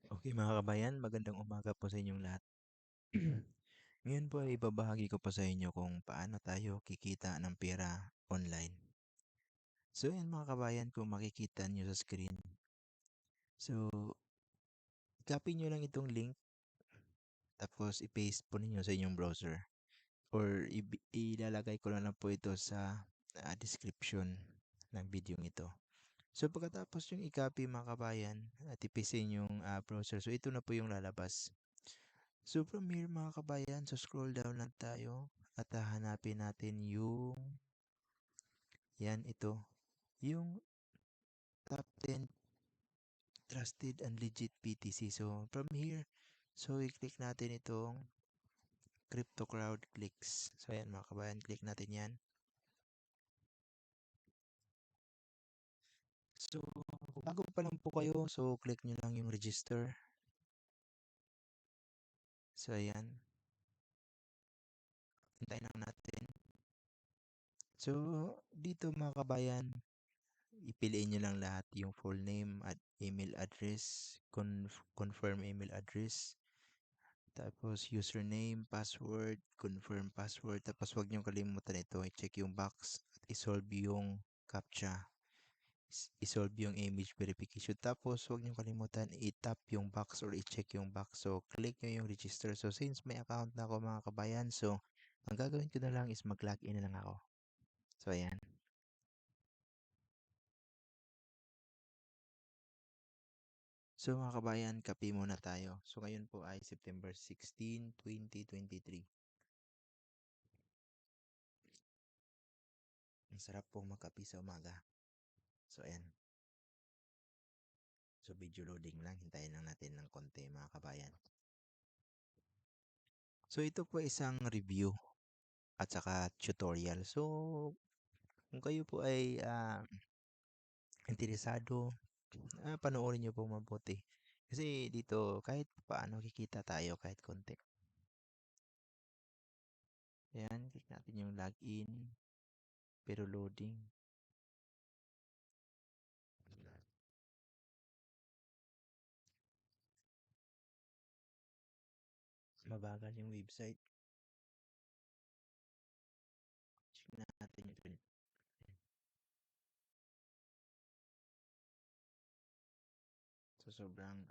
Okay mga kabayan, magandang umaga po sa inyong lahat. Ngayon po ay ibabahagi ko po sa inyo kung paano tayo kikita ng pera online. So yan mga kabayan, kung makikita nyo sa screen. So, copy nyo lang itong link, tapos i-paste po ninyo sa inyong browser. Or ilalagay ko na lang po ito sa description ng video ito. So pagkatapos yung i-copy mga kabayan at i-paste sa inyong browser, so ito na po yung lalabas. So from here mga kabayan, so scroll down lang tayo at hahanapin natin yung, yan ito, yung top 10 trusted and legit BTC. So from here, so i-click natin itong Crypto Crowd Clicks. So yan mga kabayan, click natin yan. So kung bago pa lang po kayo, so click nyo lang yung register. So ayan, hintayin lang natin. So dito mga kabayan, ipiliin nyo lang lahat yung full name at email address, confirm email address, tapos username, password, confirm password, tapos huwag nyo kalimutan ito, i-check yung box at isolve yung CAPTCHA, isolve yung image verification, tapos huwag nyo kalimutan i-tap yung box or i-check yung box. So click nyo yung register. So since may account na ako mga kabayan, so ang gagawin ko na lang is mag-login na lang ako. So ayan. So mga kabayan, kape muna tayo. So ngayon po ay September 16, 2023. Ang sarap pong magkape sa umaga. So ayan. So video loading lang. Hintayin lang natin ng konti mga kabayan. So ito po isang review at saka tutorial. So kung kayo po ay interesado, panoorin nyo po mabuti. Kasi dito kahit paano kikita tayo kahit konti. Ayan, click natin yung login. Pero loading. Mabagal yung website. Check natin yung so sobrang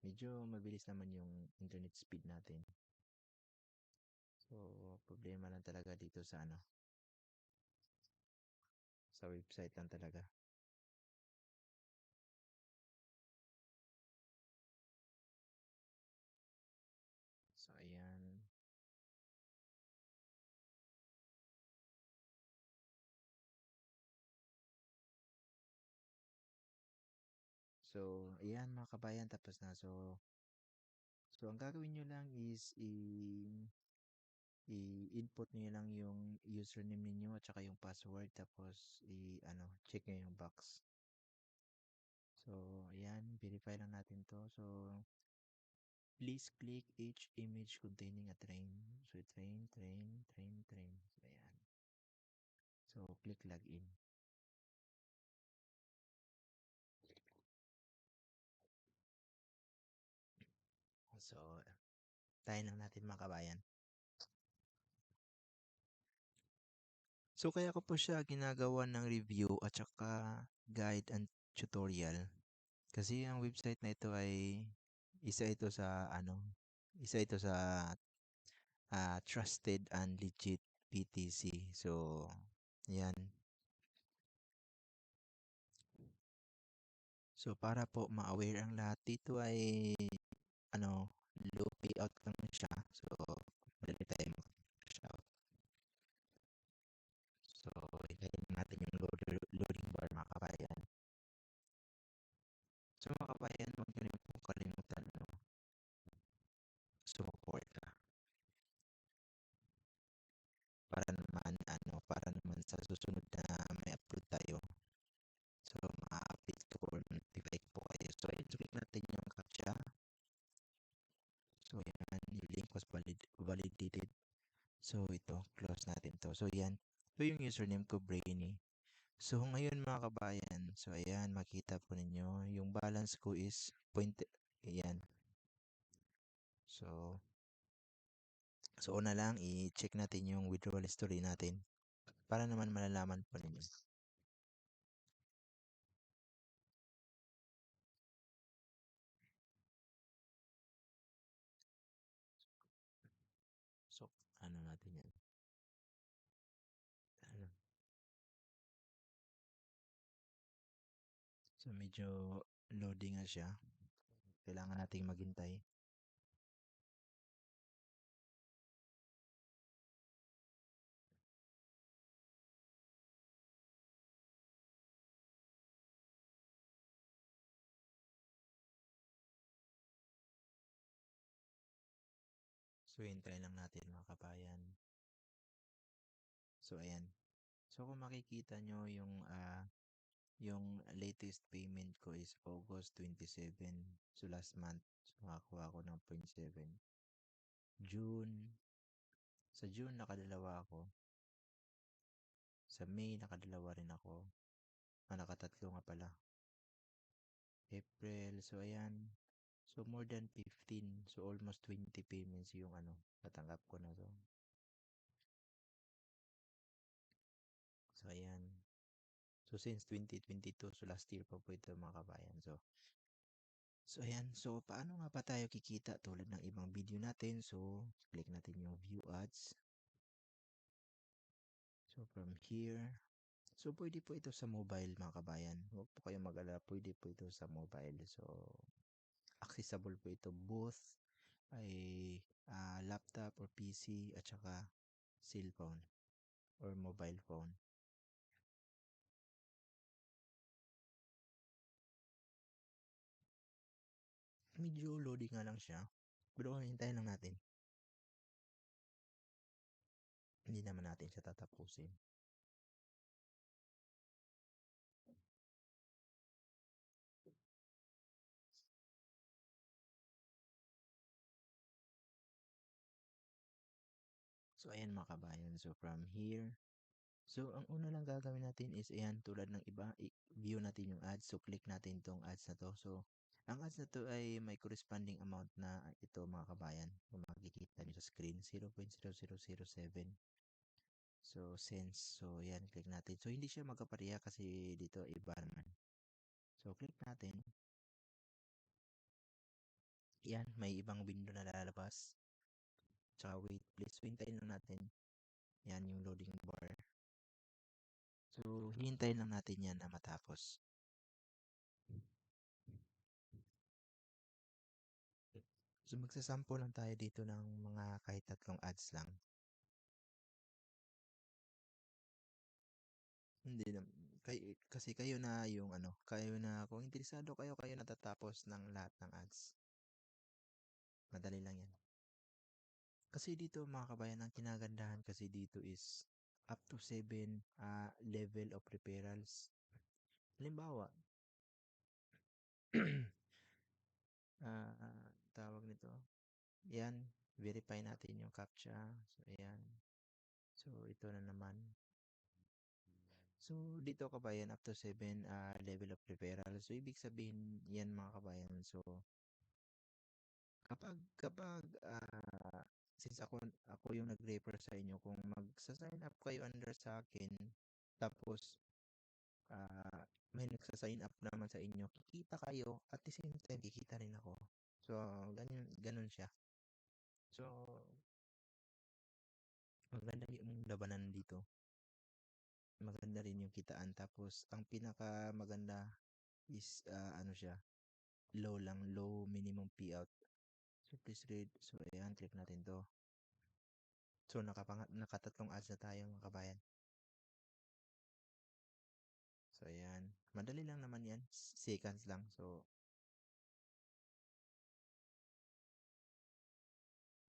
medyo mabilis naman yung internet speed natin. So problema lang talaga dito sa sa website lang talaga. So ayan. So ayan mga kabayan, tapos na. So ang gagawin nyo lang is i-input niyo lang yung username niyo at saka yung password, tapos check nyo yung box. So ayan, verify lang natin to. So please click each image containing a train. So train. So ayan. So click login. So tayo lang natin mga kabayan. So kaya ko po siya ginagawa ng review at saka guide and tutorial. Kasi ang website na ito ay isa ito sa trusted and legit PTC. So yan. So para po ma-aware ang lahat dito ay low payout lang siya. So madali tayo mag-cash out. So hintayin natin yung loading bar mga kabayan. So mga kabayan, huwag nyo rin po kalimutan sumuporta para naman sa susunod na may upload tayo. So ma-update ko or notify ko kayo. So i-click natin yung CAPTCHA. So yan, yung link was validated. So ito, close natin to. So yan, ito yung username ko, Brainy. So ngayon mga kabayan, so ayan, makita po ninyo, yung balance ko is Ayan. So, una lang i-check natin yung withdrawal history natin para naman malalaman po ninyo. So, ano natin yan? Ano? So, medyo loading na siya. Kailangan nating maghintay. So, hintay lang natin mga kabayan. So, ayan. So, kung makikita nyo yung latest payment ko is August 27. So, last month. So, nakakuha ako ng 0.7. June. Sa June, nakadalawa ako. Sa May, nakadalawa rin ako. Nakatatlo nga pala. April. So, ayan. So, more than 15. So, almost 20 payments yung natanggap ko na to. So, ayan. So, since 2022, so last year pa po ito mga kabayan. So, ayan. So, paano nga ba tayo kikita tulad ng ibang video natin? So, click natin yung view ads. So, from here. So, pwede po ito sa mobile mga kabayan. Huwag po kayong mag-alala. Pwede po ito sa mobile. So, accessible po ito both ay laptop or PC at saka cellphone or mobile phone. Medyo loading nga lang siya. Pero hintayin lang natin. Hindi naman natin siya tatapusin. So, ayan mga kabayan. So, from here. So, ang una lang gagawin natin is, ayan, tulad ng iba, view natin yung ads. So, click natin tong ads na to. So, ang ads na to ay may corresponding amount na ito mga kabayan. Kung makikita nyo sa screen, 0.0007. So, cents. So, ayan, click natin. So, hindi siya magkapareha kasi dito iba naman. So, click natin. Yan, may ibang window na lalabas. Tsaka wait, please. Hintayin lang natin. Yan yung loading bar. So, hintayin lang natin yan na matapos. So, magsasample lang tayo dito ng mga kahit tatlong ads lang. Hindi na, kasi kayo na yung kayo na, kung interesado kayo, kayo natatapos ng lahat ng ads. Madali lang yan. Kasi dito mga kabayan, ang kinagandahan kasi dito is up to 7 level of referrals. Halimbawa, tawag nito, yan, verify natin yung CAPTCHA. So, ayan. So, ito na naman. So, dito kabayan, up to 7 level of referral. So, ibig sabihin yan mga kabayan. So, kapag since ako yung nag-refer sa inyo, kung magsa-sign up kayo under sa akin, tapos may nagsa-sign up naman sa inyo, kikita kayo, at the same time, kikita rin ako. So, ganun siya. So, maganda yung labanan dito. Maganda rin yung kitaan. Tapos, ang pinaka maganda is, siya, low minimum payout. So, please read. So, ayan, click natin to. So, nakatatlong ads na tayo mga kabayan. So, ayan. Madali lang naman yan. Seconds lang. So,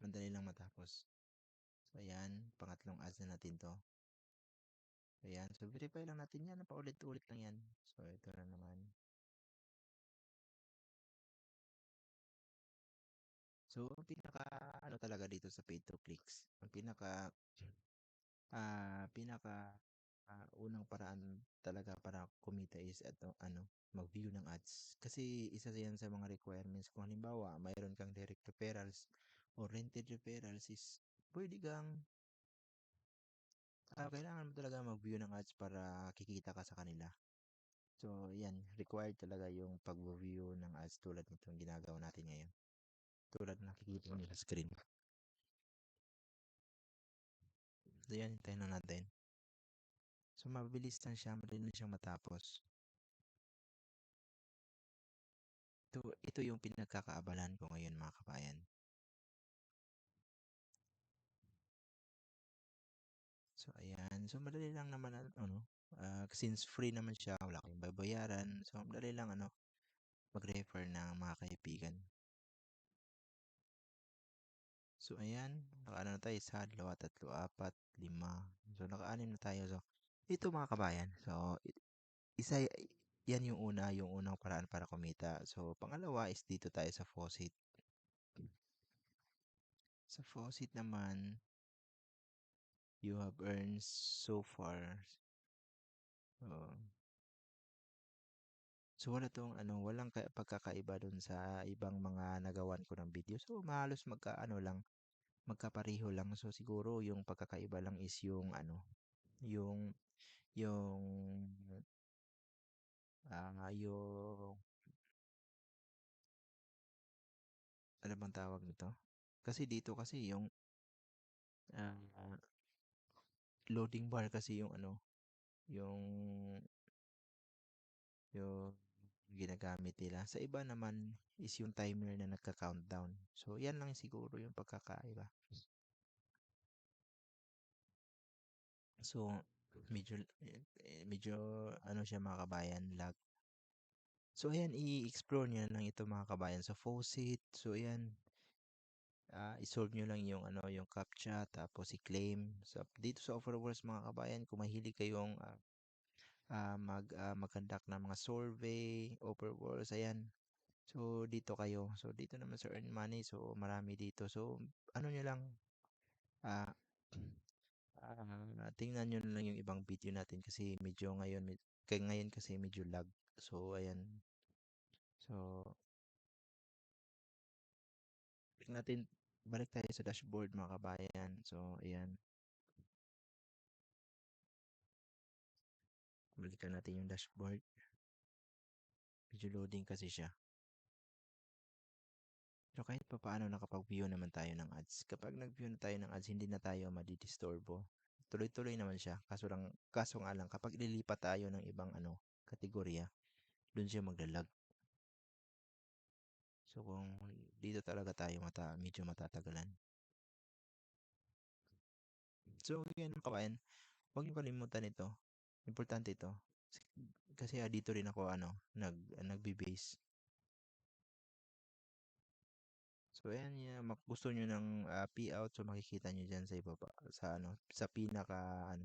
madali lang matapos. So, ayan. Pangatlong ads na natin to. Ayan. So, verify lang natin yan. Paulit-ulit lang yan. So, ito na naman. So, ang pinaka, talaga dito sa pay to clicks, ang pinaka unang paraan talaga para kumita is ito, mag-view ng ads. Kasi isa yan sa mga requirements. Kung halimbawa, mayroon kang direct referrals or rented referrals is pwede kang kailangan mo talaga mag-view ng ads para kikita ka sa kanila. So, yan, required talaga yung pag-view ng ads tulad nitong ginagawa natin ngayon. Tulad na nakikita nyo sa screen. So, yan, hintayin na natin. So, mabilis lang siya, madali lang siyang matapos. Ito yung pinagkakaabalan ko ngayon mga kabayan. So, ayan. So, madali lang naman, since free naman siya, wala kayong babayaran. So, madali lang, mag-refer ng mga kaibigan. So, ayan. Naka-ano na tayo, isa, dalawa, tatlo, apat, lima. So, naka-anim na tayo. So, ito mga kabayan. So, isa, yan yung unang paraan para kumita. So, pangalawa is dito tayo sa faucet. Sa faucet naman, you have earned so far. So wala tong walang pagkakaiba dun sa ibang mga nagawan ko ng video. So mahalos lang, magkapareho lang. So siguro yung pagkakaiba lang is yung yung yung ano bang tawag nito? Kasi dito kasi yung ah, loading bar kasi yung yung ginagamit nila. Sa iba naman is yung timer na nagka-countdown. So yan lang siguro yung pagkakaiba. So medyo siya mga kabayan, lag. So ayan, i-explore niyo lang ito mga kabayan sa faucet. So ayan, i-solve niyo lang yung CAPTCHA tapos i-claim. So dito sa Offerworks mga kabayan, kung mahilig kayong mag-conduct ng mga survey, Offerworks, ayan. So dito kayo. So dito naman sa earn money, so marami dito. So ano niyo lang ah tingnan nyo na lang yung ibang video natin kasi medyo ngayon kasi medyo lag. So, ayan. So, natin, balik tayo sa dashboard mga kabayan. So, ayan. Balikan natin yung dashboard. Medyo loading kasi siya. So, kahit pa paano nakapag-view naman tayo ng ads. Kapag nag-view na tayo ng ads, hindi na tayo madidisturbo. Tuloy-tuloy naman siya. Kaso nga lang, kapag lilipat tayo ng ibang kategorya, dun siya maglalag. So, kung dito talaga tayo medyo matatagalan. So, yan mga kabayan, huwag niyo kalimutan ito. Importante ito. Kasi dito rin ako nagbe-base. So ayan, gusto niyo ng payout, so makikita niyo diyan sa ibaba sa pinaka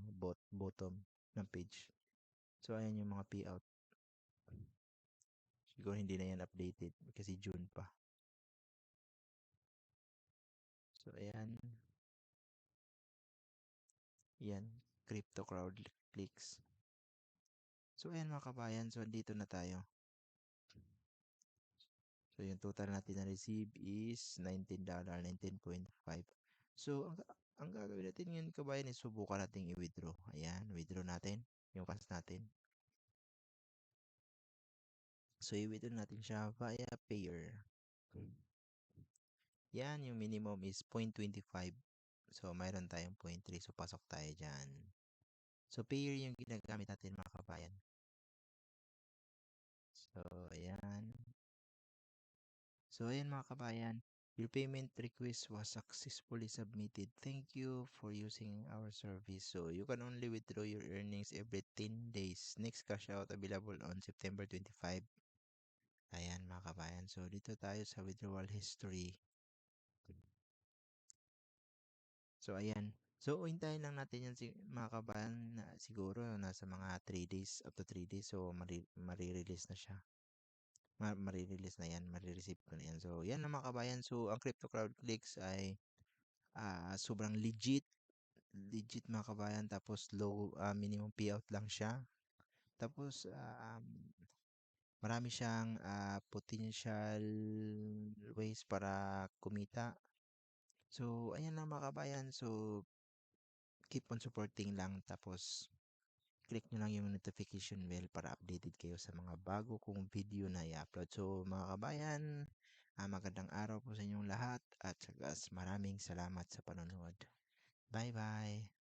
bottom ng page. So ayan yung mga payout. Siguro hindi na yan updated kasi June pa. So ayan. Yan, crypto crowd clicks. So ayan mga kabayan, so dito na tayo. So, yung total natin na receive is $19, 19.5. So, ang gagawin natin ngayon kabayan is subukan natin i-withdraw. Ayan, withdraw natin yung cash natin. So, i-withdraw natin siya via payer. Yan, yung minimum is 0.25. So, mayroon tayong 0.3. So, pasok tayo dyan. So, payer yung ginagamit natin mga kabayan. So, ayan. So, ayan mga kabayan. Your payment request was successfully submitted. Thank you for using our service. So, you can only withdraw your earnings every 10 days. Next cash out available on September 25. Ayan mga kabayan. So, dito tayo sa withdrawal history. So, ayan. So, hintayin lang natin yan mga kabayan na siguro nasa mga 3 days up to 3 days. So, marirelease na siya. Marirelease na yan. Marireceive ko na yan. So, yan lang mga kabayan. So, ang Crypto Crowd Clicks ay sobrang legit mga kabayan, tapos low minimum payout lang siya, tapos marami siyang, potential ways para kumita. So, ayan lang mga kabayan. So, keep on supporting lang tapos click nyo lang yung notification bell para updated kayo sa mga bago kong video na i-upload. So, mga kabayan, magandang araw po sa inyong lahat at saka maraming salamat sa panonood. Bye-bye!